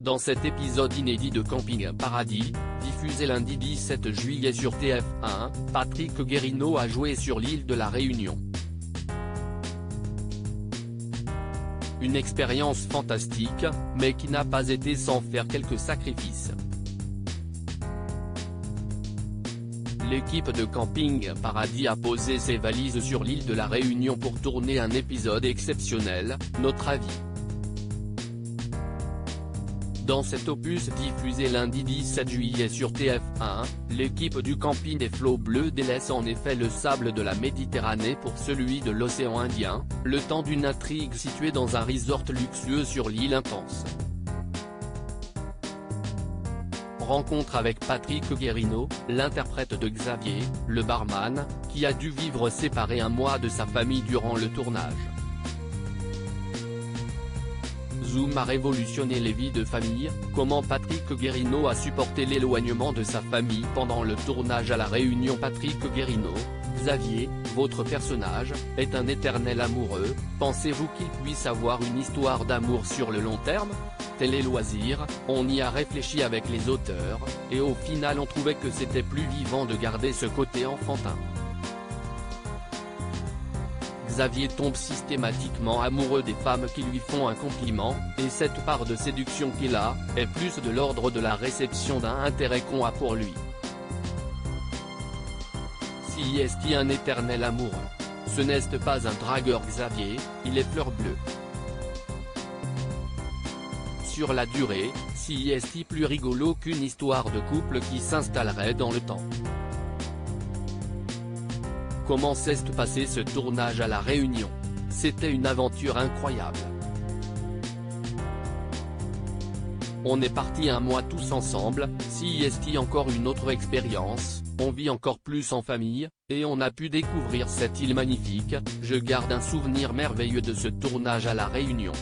Dans cet épisode inédit de Camping Paradis, diffusé lundi 17 juillet sur TF1, Patrick Guérineau a joué sur l'île de la Réunion. Une expérience fantastique, mais qui n'a pas été sans faire quelques sacrifices. L'équipe de Camping Paradis a posé ses valises sur l'île de la Réunion pour tourner un épisode exceptionnel, notre avis. Dans cet opus diffusé lundi 17 juillet sur TF1, l'équipe du camping des Flots Bleus délaisse en effet le sable de la Méditerranée pour celui de l'océan Indien, le temps d'une intrigue située dans un resort luxueux sur l'île Intense. Rencontre avec Patrick Guérineau, l'interprète de Xavier, le barman, qui a dû vivre séparé un mois de sa famille durant le tournage. Zoom a révolutionné les vies de famille, comment Patrick Guérineau a supporté l'éloignement de sa famille pendant le tournage à La Réunion. Patrick Guérineau, Xavier, votre personnage, est un éternel amoureux, pensez-vous qu'il puisse avoir une histoire d'amour sur le long terme ? Télé Loisirs, on y a réfléchi avec les auteurs, et au final on trouvait que c'était plus vivant de garder ce côté enfantin. Xavier tombe systématiquement amoureux des femmes qui lui font un compliment, et cette part de séduction qu'il a, est plus de l'ordre de la réception d'un intérêt qu'on a pour lui. Si est-il un éternel amoureux? Ce n'est pas un dragueur Xavier, il est fleur bleue. Sur la durée, si est-il plus rigolo qu'une histoire de couple qui s'installerait dans le temps? Comment s'est passé ce tournage à La Réunion? C'était une aventure incroyable. On est parti un mois tous ensemble, si est encore une autre expérience, on vit encore plus en famille, et on a pu découvrir cette île magnifique, je garde un souvenir merveilleux de ce tournage à La Réunion.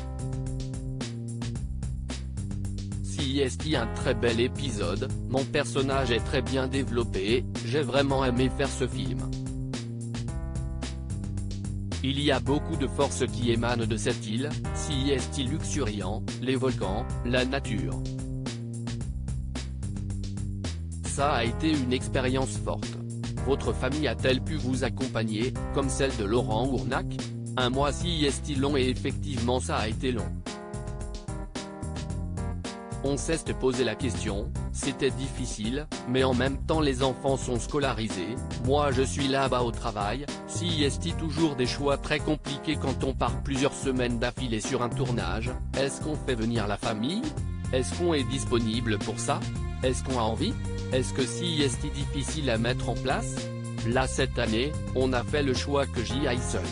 Si est un très bel épisode, mon personnage est très bien développé, j'ai vraiment aimé faire ce film. Il y a beaucoup de force qui émane de cette île, si est luxuriant, les volcans, la nature. Ça a été une expérience forte. Votre famille a-t-elle pu vous accompagner, comme celle de Laurent Ournac? Un mois si est long et effectivement ça a été long. On s'est posé la question, c'était difficile, mais en même temps les enfants sont scolarisés, moi je suis là-bas au travail, si est toujours des choix très compliqués quand on part plusieurs semaines d'affilée sur un tournage, est-ce qu'on fait venir la famille? Est-ce qu'on est disponible pour ça? Est-ce qu'on a envie? Est-ce que si est difficile à mettre en place? Là cette année, on a fait le choix que j'y aille seul.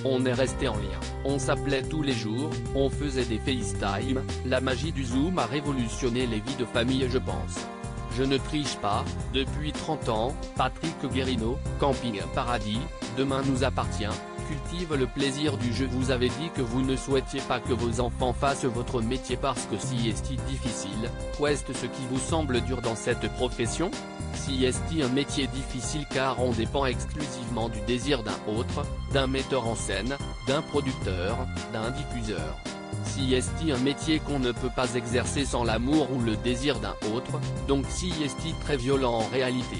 On est resté en lien, on s'appelait tous les jours, on faisait des FaceTime, la magie du Zoom a révolutionné les vies de famille je pense. Je ne triche pas, depuis 30 ans, Patrick Guérineau, Camping Paradis, demain nous appartient, cultive le plaisir du jeu. Vous avez dit que vous ne souhaitiez pas que vos enfants fassent votre métier parce que si est difficile, qu'est-ce qui vous semble dur dans cette profession? Si est un métier difficile car on dépend exclusivement du désir d'un autre, d'un metteur en scène, d'un producteur, d'un diffuseur. Si est un métier qu'on ne peut pas exercer sans l'amour ou le désir d'un autre, donc si est très violent en réalité.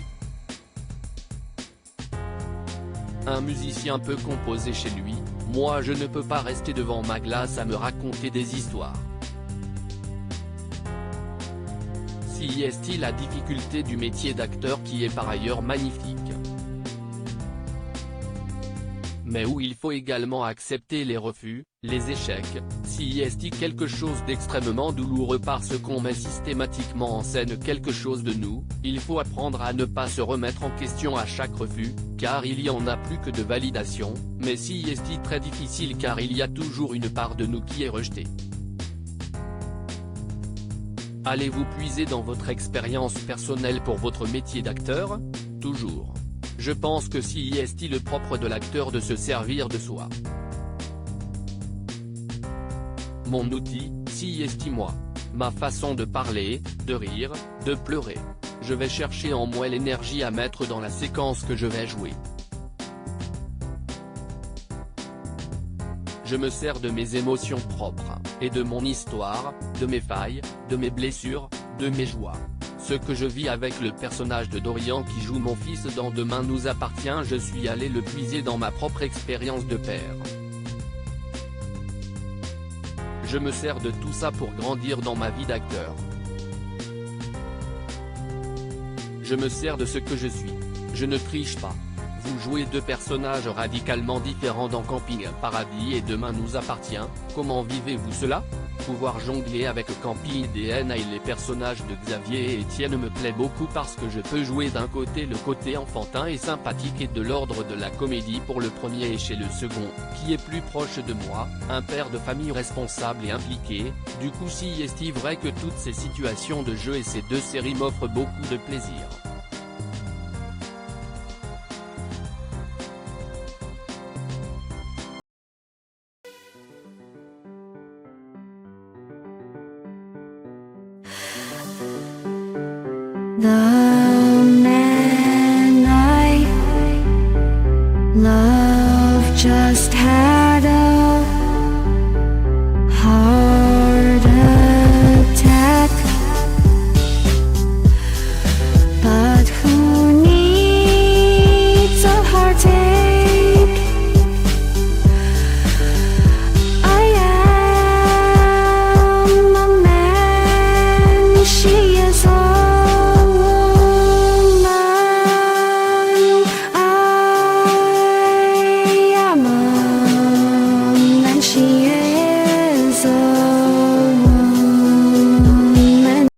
Un musicien peut composer chez lui, moi je ne peux pas rester devant ma glace à me raconter des histoires. Si est la difficulté du métier d'acteur qui est par ailleurs magnifique. Mais où il faut également accepter les refus, les échecs, si est quelque chose d'extrêmement douloureux parce qu'on met systématiquement en scène quelque chose de nous, il faut apprendre à ne pas se remettre en question à chaque refus, car il y en a plus que de validation, mais si est très difficile car il y a toujours une part de nous qui est rejetée. Allez-vous puiser dans votre expérience personnelle pour votre métier d'acteur? Toujours. Je pense que si est le propre de l'acteur de se servir de soi. Mon outil, si est moi. Ma façon de parler, de rire, de pleurer. Je vais chercher en moi l'énergie à mettre dans la séquence que je vais jouer. Je me sers de mes émotions propres, et de mon histoire, de mes failles, de mes blessures, de mes joies. Ce que je vis avec le personnage de Dorian qui joue mon fils dans Demain nous appartient, je suis allé le puiser dans ma propre expérience de père. Je me sers de tout ça pour grandir dans ma vie d'acteur. Je me sers de ce que je suis. Je ne triche pas. Vous jouez deux personnages radicalement différents dans Camping Paradis et Demain nous appartient, comment vivez-vous cela? Pouvoir jongler avec Camping DNA et les personnages de Xavier et Étienne me plaît beaucoup parce que je peux jouer d'un côté le côté enfantin et sympathique et de l'ordre de la comédie pour le premier et chez le second, qui est plus proche de moi, un père de famille responsable et impliqué. Du coup si est vrai que toutes ces situations de jeu et ces deux séries m'offrent beaucoup de plaisir. The man I love just had